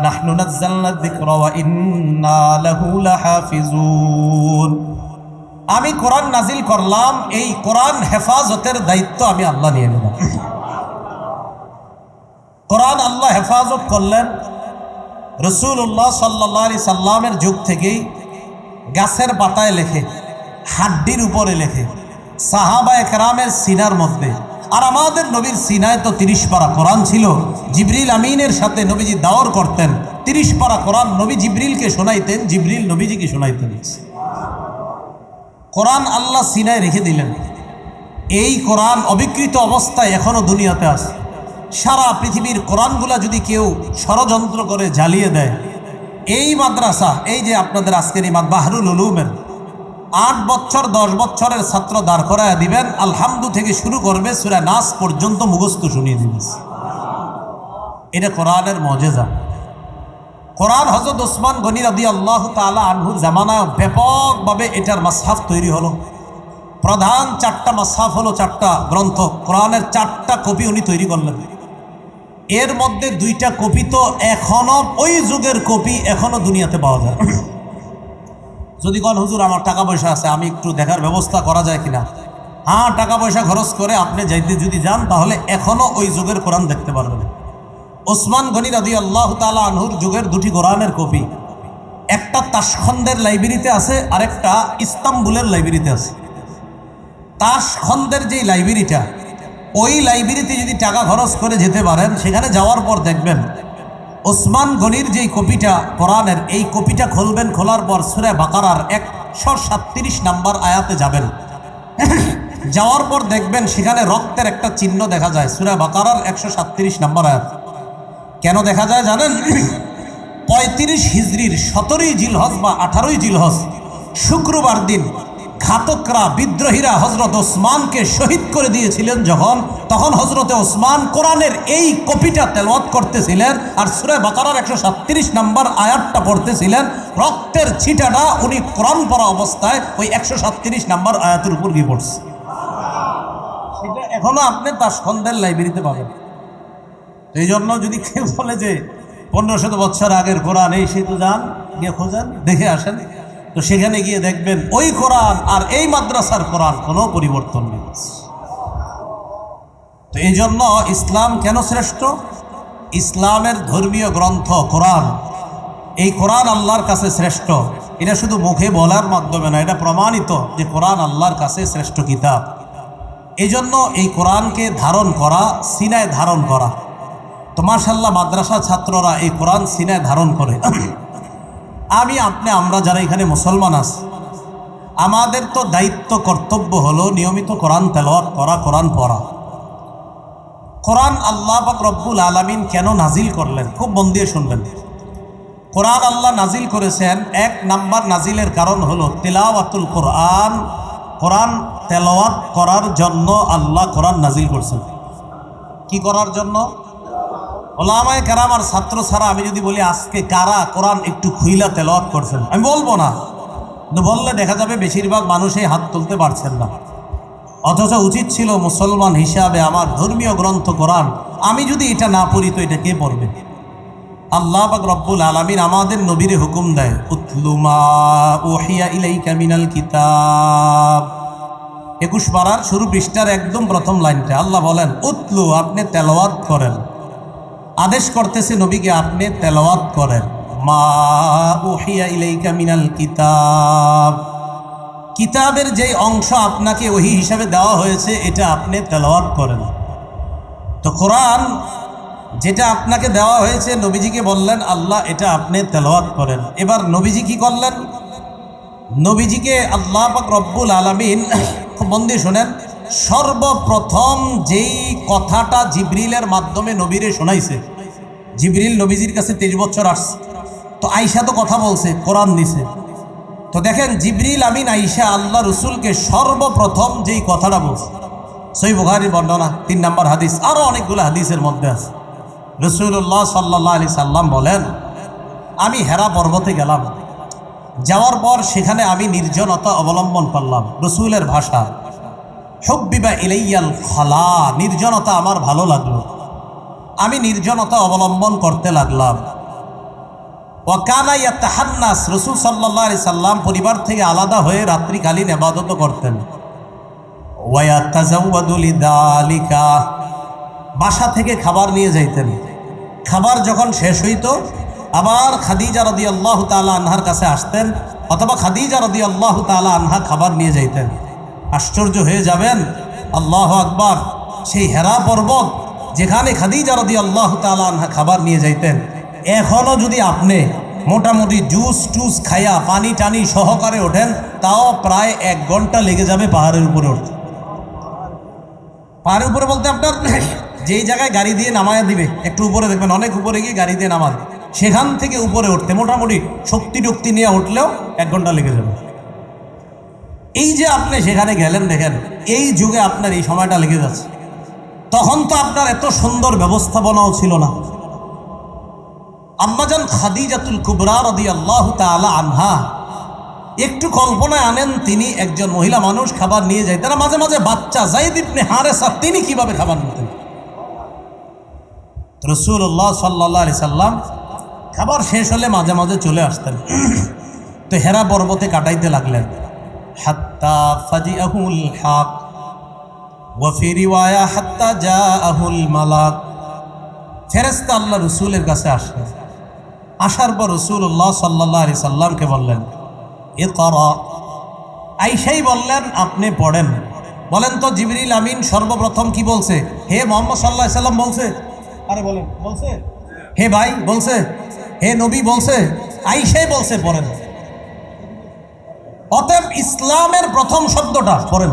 নাহনু নাযালনা যিকরা ওয়া ইন্না লাহু লাহাফিজুন। আমি কোরআন নাজিল করলাম, এই কোরআন হেফাজতের দায়িত্ব আমি আল্লাহ নিয়ে নিলাম। কোরআন আল্লাহ হেফাজত করলেন। রাসূলুল্লাহ সাল্লাল্লাহু আলাইহি সাল্লামের যুগ থেকেই গাছের পাতায় লেখে, হাড্ডির উপরে লেখে, সাহাবায়ে কেরামের সিনার মধ্যে। আর আমাদের নবীর সিনায় তো 30 পারা কোরআন ছিল। জিবরিল আমিনের সাথে নবীজি দাওয়ার করতেন। 30 পারা কোরআন নবী জিবরিলকে শোনাইতেন, জিবরিল নবীজিকে শোনাইতেন। কোরআন আল্লাহ সিনায় রেখে দিলেন। এই কোরআন অবিকৃত অবস্থায় এখনো দুনিয়াতে আছে। সারা পৃথিবীর কোরআনগুলা যদি কেউ ষড়যন্ত্র করে জ্বালিয়ে দেয়, এই মাদ্রাসা, এই যে আপনাদের আজকের এই বাহরুল উলুমের 8 বছর 10 বছরের ছাত্র দাঁড় করায় দিবেন, আলহামদু থেকে শুরু করবে সূরা নাস পর্যন্ত মুখস্থ শুনিয়ে দিবেন। এটা কোরআনের মুজিজা। কোরআন হযরত ওসমান গনি রাদিয়াল্লাহু তাআলা আনহুর জামানায় ব্যাপকভাবে এটার মাসহাফ তৈরি হলো। প্রধান 4টা মাসহাফ হলো, 4টা গ্রন্থ, কোরআনের 4টা কপি উনি তৈরি করলেন। এর মধ্যে 2টা কপি তো এখনো ওই যুগের কপি এখনো দুনিয়াতে পাওয়া যায়। যদি কোন হুজুর আমার টাকা পয়সা আছে, আমি একটু দেখার ব্যবস্থা করা যায় কিনা, হ্যাঁ, টাকা পয়সা খরচ করে আপনি যাইতে যদি যান তাহলে এখনো ওই যুগের কোরআন দেখতে পারবেন। ওসমান গনি রাদিয়াল্লাহু তাআলা আনহুর যুগের 2টি কোরআনের কপি, একটা তাশখন্দের লাইব্রেরিতে আছে, আরেকটা ইস্তাম্বুলের লাইব্রেরিতে আছে। তাশখন্দের যেই লাইব্রেরিটা, ওই লাইব্রেরিতে যদি টাকা খরচ করে যেতে পারেন, সেখানে যাওয়ার পর দেখবেন ওসমান গনির যেই কপিটা কোরআনের, এই কপিটা খুলবেন, খোলার পর সূরা বাকারার 137 নম্বর আয়াতে যাবেন। যাওয়ার পর দেখবেন সেখানে রক্তের একটা চিহ্ন দেখা যায়, সূরা বাকারার 137 নম্বর আয়াত। কেন দেখা যায় জানেন? 35 হিজরির 17ই জিলহজ বা 18ই জিলহজ শুক্রবার দিন ঘাতকরা, বিদ্রোহীরা হযরত ওসমানকে শহীদ করে দিয়েছিলেন যখন, তখন হযরতে ওসমান কোরআনের এই কপিটা তেলাওয়াত করতেছিলেন আর সূরা বাকারার 137 নম্বর আয়াতটা পড়তেছিলেন। রক্তের ছিটাটা উনি কোরআন পড়া অবস্থায় ওই 137 নম্বর আয়াতের উপর গিয়ে পড়ছে। সেটা এখনো আপনি তাশখন্দের লাইব্রেরিতে পাবেন। এই জন্য যদি কেউ বলে যে 1500 বছর আগের কোরআন, এই সে তো যান, গিয়ে খোঁজেন, দেখে আসেন, তো সেখানে গিয়ে দেখবেন ওই কোরআন আর এই মাদ্রাসার কোরআন কোনো পরিবর্তন নেই। তো এই জন্য ইসলাম কেন শ্রেষ্ঠ? ইসলামের ধর্মীয় গ্রন্থ কোরআন, এই কোরআন আল্লাহর কাছে শ্রেষ্ঠ। এটা শুধু মুখে বলার মাধ্যমে না, এটা প্রমাণিত যে কোরআন আল্লাহর কাছে শ্রেষ্ঠ কিতাব। এই জন্য এই কোরআনকে ধারণ করা, সিনায় ধারণ করা। তো মাশাআল্লাহ মাদ্রাসা ছাত্ররা এই কোরআন সিনায় ধারণ করে। আমি আপনি আমরা যারা এখানে মুসলমান আছি, আমাদের তো দায়িত্ব কর্তব্য হলো নিয়মিত কোরআন তেলাওয়াত করা, কোরআন পড়া। কোরআন আল্লাহ পাক রব্বুল আলামিন কেন নাজিল করলেন, খুব মন দিয়ে শুনবেন। কোরআন আল্লাহ নাজিল করেছেন, 1 নাম্বার নাজিলের কারণ হলো তিলাওয়াতুল কোরআন। কোরআন তেলাওয়াত করার জন্য আল্লাহ কোরআন নাজিল করছেন। কি করার জন্য? ওলামায়ে কেরাম আর ছাত্র ছাড়া আমি যদি বলি আজকে কারা কোরআন একটু খুইলা তেলাওয়াত করছেন, আমি বলবো না, কিন্তু বললে দেখা যাবে বেশিরভাগ মানুষই হাত তুলতে পারছেন না। অথচ উচিত ছিল মুসলমান হিসাবে আমার ধর্মীয় গ্রন্থ কোরআন, আমি যদি এটা না পড়ি তো এটা কে পড়বে? আল্লাহ পাক রব্বুল আলামিন আমাদের নবীরে হুকুম দেয়, উতলু মা উহিয়া ইলাইকা মিনাল কিতাব। 21 পারার শুরু পৃষ্ঠার একদম প্রথম লাইনটা আল্লাহ বলেন উতলু, আপনি তেলাওয়াত করেন। আদেশ করতেছে নবীকে, আপনি তেলাওয়াত করেন। মা উহিয়া ইলাইকা মিনাল কিতাব, কিতাবের যেই অংশ আপনাকে ওহী হিসাবে দেওয়া হয়েছে এটা আপনি তেলাওয়াত করেন। তো কোরআন যেটা আপনাকে দেওয়া হয়েছে, নবীজিকে বললেন আল্লাহ এটা আপনি তেলাওয়াত করেন। এবার নবীজি কি করলেন? নবীজিকে আল্লাহ পাক রব্বুল আলামিন, খুব মন দিয়ে শোনেন, সর্বপ্রথম যেই কথাটা জিবরিলের মাধ্যমে নবীরে শোনাইছে, জিবরিল নবীজির কাছে 23 বছর আসছে, তো আয়েশা তো কথা বলছে, কোরআন দিছে। তো দেখেন জিবরিল আমিন আয়েশা আল্লাহ রসুলকে সর্বপ্রথম যেই কথাটা বলছে, সহিহ বুখারীর বর্ণনা 3 নম্বর হাদিস, আরও অনেকগুলো হাদিসের মধ্যে আছে। রাসূলুল্লাহ সাল্লাল্লাহু আলাইহি সাল্লাম বলেন, আমি হেরা পর্বতে গেলাম, যাওয়ার পর সেখানে আমি নির্জনতা অবলম্বন করলাম। রসুলের ভাষা, হুব্বিবা ইলাইয়াল খালা, নির্জনতা আমার ভালো লাগলো, আমি নির্জনতা অবলম্বন করতে লাগলাম। ওয়াকানা ইয়াতাহান্নাস, রাসূল সাল্লাল্লাহু আলাইহি সাল্লাম পরিবার থেকে আলাদা হয়ে রাত্রিকালীন ইবাদত করতেন। ওয়া ইয়াতাজাওয়াদু লিযালিকা, বাসা থেকে খাবার নিয়ে যাইতেন। খাবার যখন শেষ হইত আবার খাদিজা রাদিয়াল্লাহু তাআলা আনহার কাছে আসতেন, অথবা খাদিজা রাদিয়াল্লাহু তাআলা আনহা খাবার নিয়ে যাইতেন। আশ্চর্য হয়ে যাবেন, আল্লাহু আকবার, সেই হেরা পর্বত যেখানে খাদিজা রাদিয়াল্লাহু তাআলা আনহা খাবার নিয়ে যাইতেন, এখনও যদি আপনি মোটামুটি জুস টুস খাইয়া পানি টানি সহকারে ওঠেন, তাও প্রায় 1 ঘন্টা লেগে যাবে পাহাড়ের উপরে উঠতে। পাহাড়ের উপরে বলতে আপনার যেই জায়গায় গাড়ি দিয়ে নামায়া দিবে, একটু উপরে দেখবেন, অনেক উপরে গিয়ে গাড়ি দিয়ে নামাবে, সেখান থেকে উপরে উঠতে মোটামুটি শক্তি টক্তি নিয়ে উঠলেও 1 ঘন্টা লেগে যাবে। এই যে আপনি সেখানে গেলেন, দেখেন এই যুগে আপনার এই সময়টা লেগে যাচ্ছে। তখন তো আপনার এত সুন্দর ব্যবস্থাপনাও ছিল না। আম্মাজান খাদিজাতুল কুবরা রাদিয়াল্লাহু তাআলা আনহা, একটু কল্পনায় আনেন, তিনি একজন মহিলা মানুষ, খাবার নিয়ে যাইতেন। মাঝে মাঝে বাচ্চা যায়েদ ইবনে হারেসা, তিনি কিভাবে খাবার নিতেন? রাসূলুল্লাহ সাল্লাল্লাহু আলাইহি সাল্লাম খাবার শেষ হলে মাঝে মাঝে চলে আসতেন। তো হেরা পর্বতে কাটাইতে লাগলেন। হাত্তা ফাজিআহুল হাক ওয়া ফি রিওয়ায়া হাত্তা জাআহুল মালাক, ফেরেশতা আল্লাহ রাসূলের কাছে আসলেন। আসার পর রাসূলুল্লাহ সাল্লাল্লাহু আলাইহি সাল্লামকে বললেন, ইকরা। আয়েশাই বললেন, আপনি পড়েন। বলেন তো জিবরিল আমিন সর্বপ্রথম কি বলছে? হে মুহাম্মদ সাল্লাল্লাহু আলাইহি সাল্লাম বলছে? আরে বলেন, বলছে? হে ভাই বলছে? হে নবী বলছে? আয়েশাই বলছে পড়েন। অতএব ইসলামের প্রথম শব্দটা পড়েন।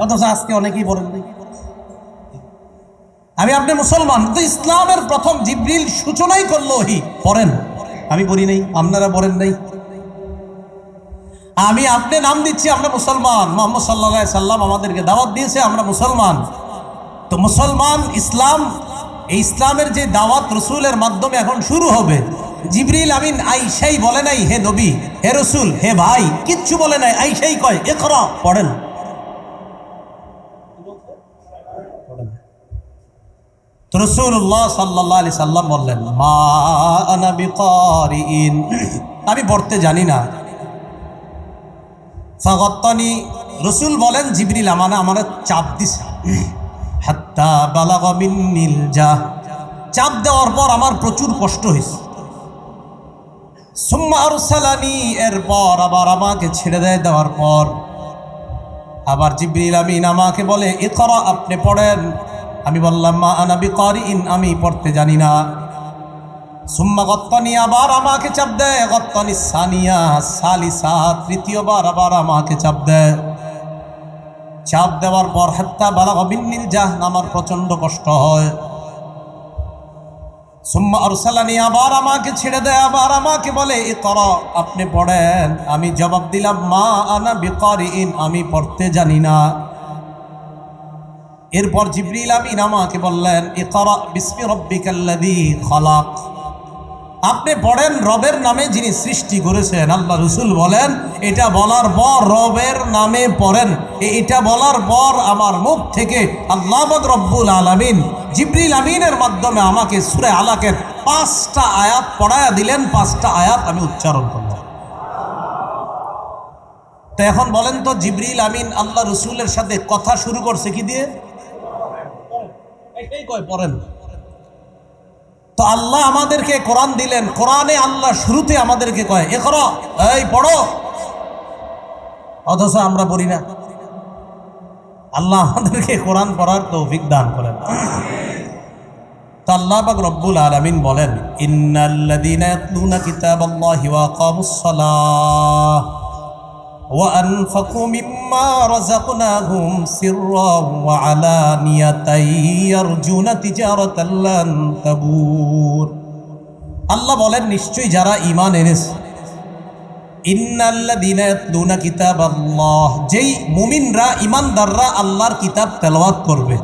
অথচ আজকে অনেকেই পড়েন নাই। আমি আপনি মুসলমান, তো ইসলামের প্রথম জিবরিল সূচনাই করলো ওহী, পড়েন। আমি পড়ি নাই, আপনারা পড়েন নাই। আমি আপনি নাম দিচ্ছি আমরা মুসলমান, মুহাম্মদ সাল্লাল্লাহু আলাইহি সাল্লাম আমাদেরকে দাওয়াত দিয়েছে, আমরা মুসলমান। তো মুসলমান ইসলাম, এই ইসলামের যে দাওয়াত রসুলের মাধ্যমে এখন শুরু হবে। জিবরিল আমিন আয়েশাই বলে নাই হে নবী, হে রসুল, হে ভাই, কিচ্ছু বলে নাই। আয়েশাই কয় ইকরা, পড়েন। তো রাসূলুল্লাহ সাল্লাল্লাহু আলাইহি সাল্লাম বললেন, মা আনা বিকারিইন, আমি পড়তে জানি না। ফাগাত্তানি, রসুল বলেন জিবরিল আমার চাপ দিছে। হাত্তা বালাগা মিন্নিল জাহ, চাপ দেওয়ার পর আমার প্রচুর কষ্ট হয়েছে। সুম্মা আরসালানি, এরপর আবার আমাকে ছেড়ে দেওয়ার পর আবার জিবরিল আমিন আমাকে বলে ইকরা, আপনি পড়েন। আমি বললাম মা আনা বিকারিইন, আমি পড়তে জানি না। সুম্মা গত্তানি, আবার আমাকে চাপ দেয়। গত্তানি সানিয়া সালিসা, তৃতীয়বার আবার আমাকে চাপ দেয়। চাপ দেওয়ার পর হাত্তা বালাগা মিন্নিল জাহ, আমার প্রচন্ড কষ্ট হয়। সুম্মা আরসালানি, আবার আমাকে ছেড়ে দেয়, আবার আমাকে বলে ইকরা, আপনি পড়েন। আমি জবাব দিলাম মা আনা বিকারিইন, আমি পড়তে জানি না। এরপর জিবরিল আমিন আমাকে বললেন ইকরা বিসমি রাব্বিকাল্লাযী খালাক, আপনি পড়েন রবের নামে যিনি সৃষ্টি করেছেন। আল্লাহ রসুল বলেন এটা বলার পর রবের নামে পড়েন। এটা বলার পর আমার মুখ থেকে আল্লাহ রব্বুল আলামিন জিবরিল আমিনের মাধ্যমে আমাকে সূরা আলাকের 5টা আয়াত পড়ায়া দিলেন। 5টা আয়াত আমি উচ্চারণ করলাম। তো এখন বলেন তো, জিবরিল আমিন আল্লাহ রসুলের সাথে কথা শুরু করছে কি দিয়ে? এটাই কয় পড়েন। তো আল্লাহ আমাদেরকে কোরআন দিলেন, কোরআনে আল্লাহ শুরুতে আমাদেরকে কয় ইকরা, এই পড়ো, অথচ আমরা পড়ি না। আল্লাহ আমাদেরকে কোরআন পড়ার তৌফিক দান করেন। তো আল্লাহ পাক রব্বুল আলামিন বলেন ইন্নাল্লাযীনা ইয়াতলুনা কিতাবাল্লাহি ওয়া আকামুস সালাহ ওয়া আনফাকু মিম্মা রাযাকনাহুম সিররান ওয়া আলানিয়াতান ইয়ারজুনা তিজারাতান লান তাবুর। আল্লাহ বলেন নিশ্চয়ই যারা ঈমান এনেছে, ইন্নাল্লাযীনা ইয়াতলুনা কিতাবাল্লাহ, যেই মুমিনরা ঈমানদাররা আল্লাহর কিতাব তেলাওয়াত করবে,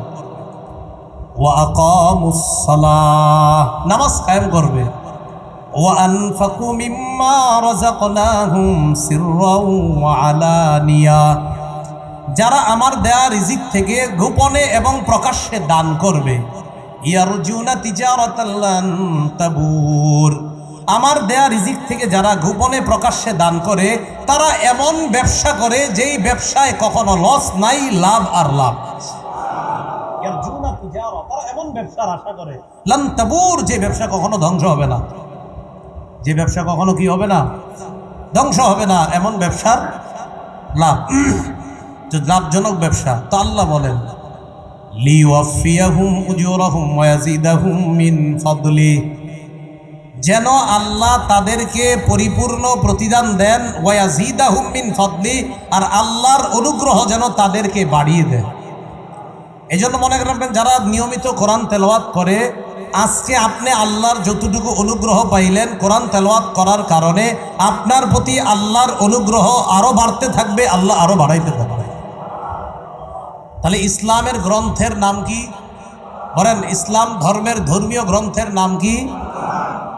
ওয়া আকামুস সালাহ, নামাজ কায়েম করবে, ওয়া আনফাকু মিম্মা রাযাকনাহুম সিররান ওয়া আলানিয়া, যারা আমার দেয়া রিজিক থেকে গোপনে এবং প্রকাশ্যে দান করবে, ইয়ারজুনা তিজারাতাল লান তাবুর। আমার দেয়া রিজিক থেকে যারা গোপনে প্রকাশ্যে দান করে তারা এমন ব্যবসা করে যেই ব্যবসায় কখনো লস নাই, লাভ আর লাভ। ইয়ারজুনা তিজারা, তারা এমন ব্যবসার আশা করে লান তাবুর, যে ব্যবসা কখনো ধ্বংস হবে না, যে ব্যবসা কখনো কি হবে না, ধ্বংস হবে না, এমন ব্যবসার লাভ, লাভজনক ব্যবসা। তো আল্লাহ বলেন লিওয়াফিয়াহুম উজুরাহুম ওয়া ইয়াজিদাহুম মিন ফাদলি, যেন আল্লাহ তাদেরকে পরিপূর্ণ প্রতিদান দেন, ওয়া ইয়াজিদাহুম মিন ফাদলি, আর আল্লাহর অনুগ্রহ যেন তাদেরকে বাড়িয়ে দেন। এই জন্য মনে রাখবেন, যারা নিয়মিত কোরআন তেলাওয়াত করে, আজকে আপনি আল্লাহর যতটুকু অনুগ্রহ পাইলেন কোরআন তেলাওয়াত করার কারণে, আপনার প্রতি আল্লাহর অনুগ্রহ আরো বাড়তে থাকবে, আল্লাহ আরো বাড়াইতে থাকবে। তাহলে ইসলামের গ্রন্থের নাম কি বলেন? ইসলাম ধর্মের ধর্মীয় গ্রন্থের নাম কি?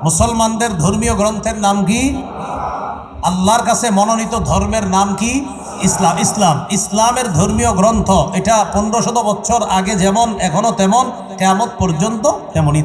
মুসলমানদের ধর্মীয় গ্রন্থের নাম কি? আল্লাহর কাছে মনোনীত ধর্মের নাম কি? ইসলাম। ইসলামের ধর্মীয় গ্রন্থ এটা 1500 বছর আগে যেমন এখনো তেমন, কিয়ামত পর্যন্ত তেমনই।